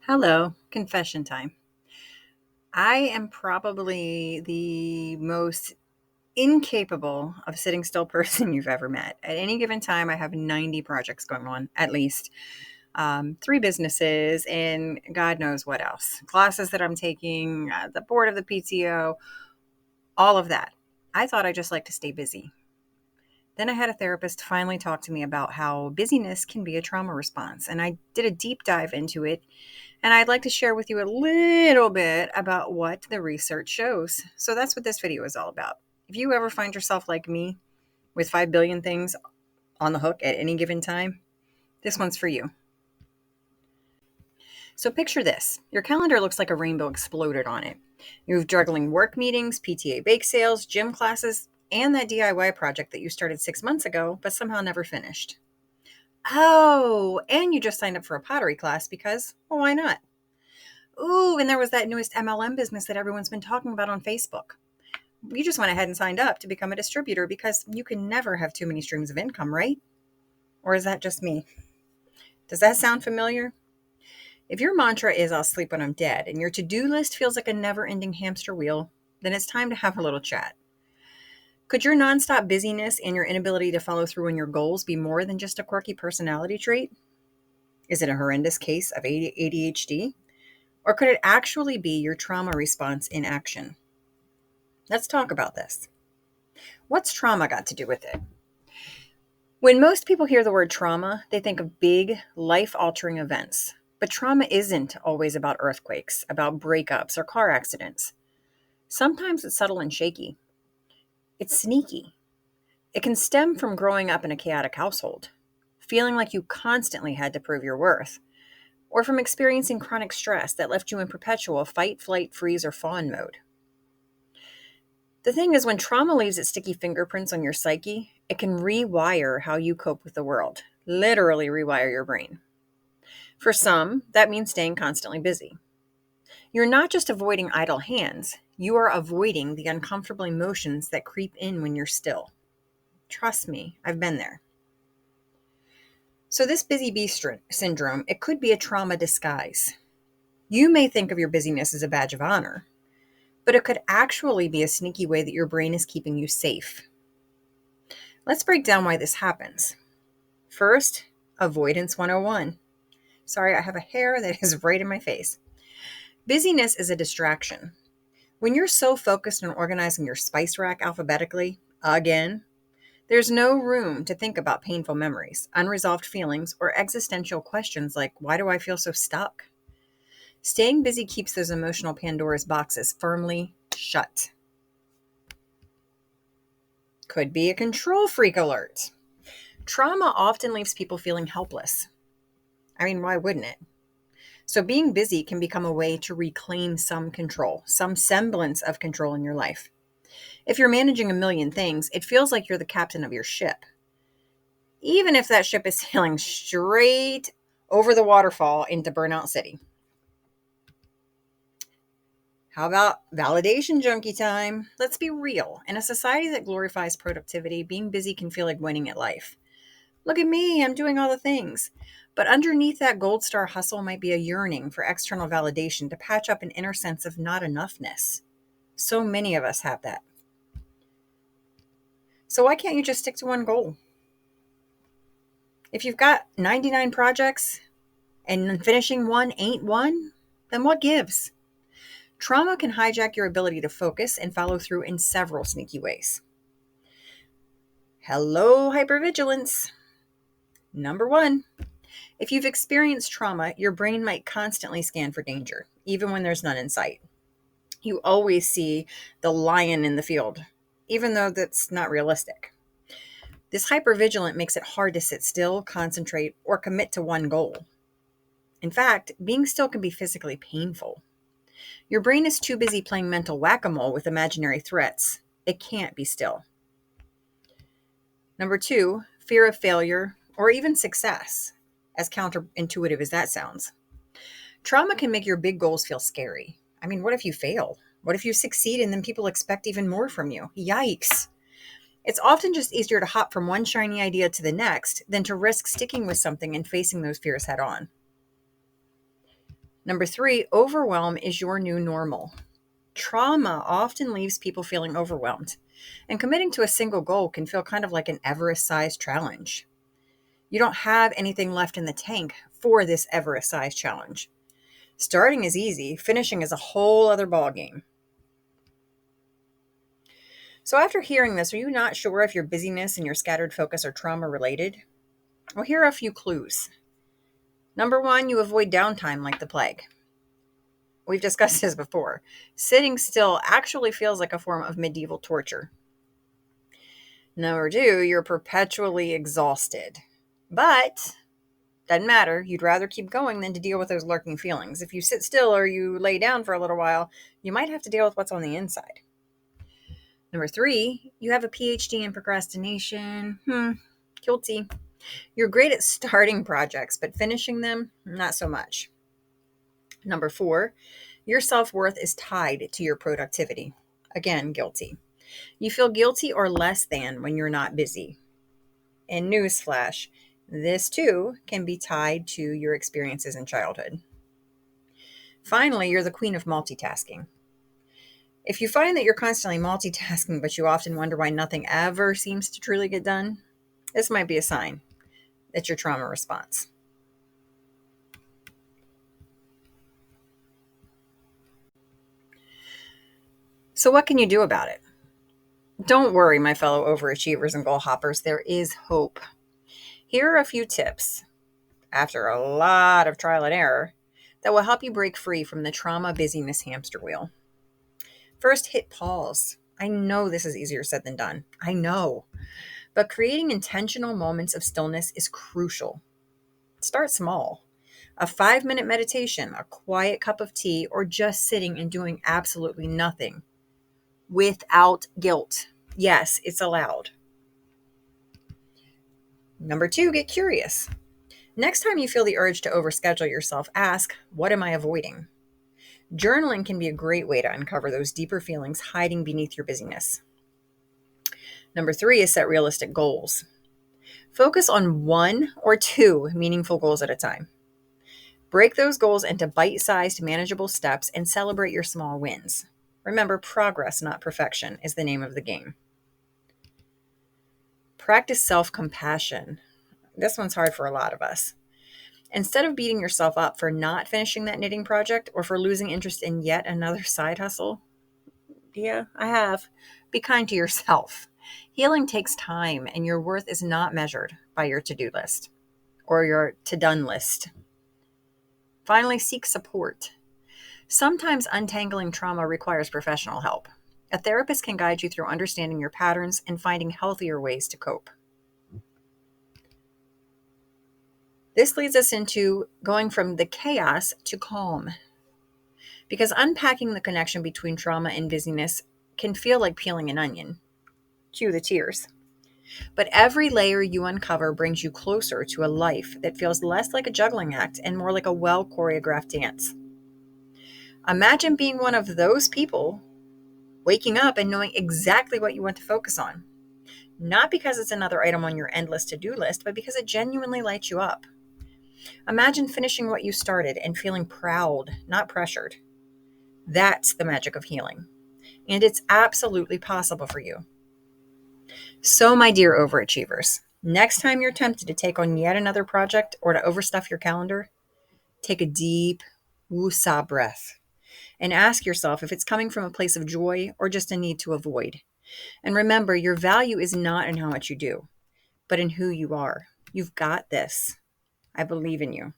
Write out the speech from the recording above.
Hello, confession time. I am probably the most incapable of sitting still person you've ever met. At any given time, I have 90 projects going on, at least three businesses, and God knows what else. Classes that I'm taking, the board of the PTO, all of that. I thought I just like to stay busy. Then I had a therapist finally talk to me about how busyness can be a trauma response, and I did a deep dive into it. And I'd like to share with you a little bit about what the research shows. So that's what this video is all about. If you ever find yourself like me with 5 billion things on the hook at any given time, this one's for you. So picture this. Your calendar looks like a rainbow exploded on it. You've juggling work meetings, PTA bake sales, gym classes, and that DIY project that you started 6 months ago, but somehow never finished. Oh, and you just signed up for a pottery class because, well, why not? Ooh, and there was that newest MLM business that everyone's been talking about on Facebook. You just went ahead and signed up to become a distributor because you can never have too many streams of income, right? Or is that just me? Does that sound familiar? If your mantra is I'll sleep when I'm dead and your to-do list feels like a never-ending hamster wheel, then it's time to have a little chat. Could your nonstop busyness and your inability to follow through on your goals be more than just a quirky personality trait? Is it a horrendous case of ADHD? Or could it actually be your trauma response in action? Let's talk about this. What's trauma got to do with it? When most people hear the word trauma, they think of big, life-altering events. But trauma isn't always about earthquakes, about breakups, or car accidents. Sometimes it's subtle and shaky. It's sneaky. It can stem from growing up in a chaotic household, feeling like you constantly had to prove your worth, or from experiencing chronic stress that left you in perpetual fight, flight, freeze, or fawn mode. The thing is, when trauma leaves its sticky fingerprints on your psyche, it can rewire how you cope with the world, literally rewire your brain. For some, that means staying constantly busy. You're not just avoiding idle hands, you are avoiding the uncomfortable emotions that creep in when you're still. Trust me, I've been there. So this busy bee syndrome, it could be a trauma disguise. You may think of your busyness as a badge of honor, but it could actually be a sneaky way that your brain is keeping you safe. Let's break down why this happens. First, avoidance 101. Sorry, I have a hair that is right in my face. Busyness is a distraction. When you're so focused on organizing your spice rack alphabetically, again, there's no room to think about painful memories, unresolved feelings, or existential questions like, why do I feel so stuck? Staying busy keeps those emotional Pandora's boxes firmly shut. Could be a control freak alert. Trauma often leaves people feeling helpless. I mean, why wouldn't it? So being busy can become a way to reclaim some control, some semblance of control in your life. If you're managing a million things, it feels like you're the captain of your ship. Even if that ship is sailing straight over the waterfall into Burnout City. How about validation junkie time? Let's be real. In a society that glorifies productivity, being busy can feel like winning at life. Look at me, I'm doing all the things. But underneath that gold star hustle might be a yearning for external validation to patch up an inner sense of not enoughness. So many of us have that. So why can't you just stick to one goal? If you've got 99 projects and finishing one ain't one, then what gives? Trauma can hijack your ability to focus and follow through in several sneaky ways. Hello, hypervigilance. Number one, if you've experienced trauma, your brain might constantly scan for danger, even when there's none in sight. You always see the lion in the field, even though that's not realistic. This hypervigilant makes it hard to sit still, concentrate, or commit to one goal. In fact, being still can be physically painful. Your brain is too busy playing mental whack-a-mole with imaginary threats. It can't be still. Number two, fear of failure or even success, as counterintuitive as that sounds. Trauma can make your big goals feel scary. I mean, what if you fail? What if you succeed and then people expect even more from you? Yikes. It's often just easier to hop from one shiny idea to the next than to risk sticking with something and facing those fears head on. Number 3, overwhelm is your new normal. Trauma often leaves people feeling overwhelmed, and committing to a single goal can feel kind of like an Everest-sized challenge. You don't have anything left in the tank for this Everest-sized challenge. Starting is easy, finishing is a whole other ballgame. So after hearing this, are you not sure if your busyness and your scattered focus are trauma related? Well, here are a few clues. Number 1, you avoid downtime like the plague. We've discussed this before. Sitting still actually feels like a form of medieval torture. Number 2, you're perpetually exhausted. But doesn't matter. You'd rather keep going than to deal with those lurking feelings. If you sit still or you lay down for a little while, you might have to deal with what's on the inside. Number 3, you have a PhD in procrastination. Guilty. You're great at starting projects, but finishing them, not so much. Number 4, your self-worth is tied to your productivity. Again, guilty. You feel guilty or less than when you're not busy. And newsflash, this too can be tied to your experiences in childhood. Finally, you're the queen of multitasking. If you find that you're constantly multitasking, but you often wonder why nothing ever seems to truly get done, this might be a sign. It's your trauma response. So what can you do about it? Don't worry, my fellow overachievers and goal hoppers, there is hope. Here are a few tips, after a lot of trial and error, that will help you break free from the trauma busyness hamster wheel. First, hit pause. I know this is easier said than done. I know. But creating intentional moments of stillness is crucial. Start small. A 5-minute meditation, a quiet cup of tea, or just sitting and doing absolutely nothing. Without guilt. Yes, it's allowed. Number 2, get curious. Next time you feel the urge to overschedule yourself, ask, what am I avoiding? Journaling can be a great way to uncover those deeper feelings hiding beneath your busyness. Number 3 is set realistic goals. Focus on 1 or 2 meaningful goals at a time. Break those goals into bite-sized, manageable steps and celebrate your small wins. Remember, progress, not perfection, is the name of the game. Practice self-compassion. This one's hard for a lot of us. Instead of beating yourself up for not finishing that knitting project or for losing interest in yet another side hustle, yeah, I have. Be kind to yourself. Healing takes time, and your worth is not measured by your to-do list or your to-done list. Finally, seek support. Sometimes untangling trauma requires professional help. A therapist can guide you through understanding your patterns and finding healthier ways to cope. This leads us into going from the chaos to calm. Because unpacking the connection between trauma and busyness can feel like peeling an onion. Cue the tears. But every layer you uncover brings you closer to a life that feels less like a juggling act and more like a well-choreographed dance. Imagine being one of those people, waking up and knowing exactly what you want to focus on. Not because it's another item on your endless to-do list, but because it genuinely lights you up. Imagine finishing what you started and feeling proud, not pressured. That's the magic of healing. And it's absolutely possible for you. So, my dear overachievers, next time you're tempted to take on yet another project or to overstuff your calendar, take a deep woosah breath and ask yourself if it's coming from a place of joy or just a need to avoid. And remember, your value is not in how much you do, but in who you are. You've got this. I believe in you.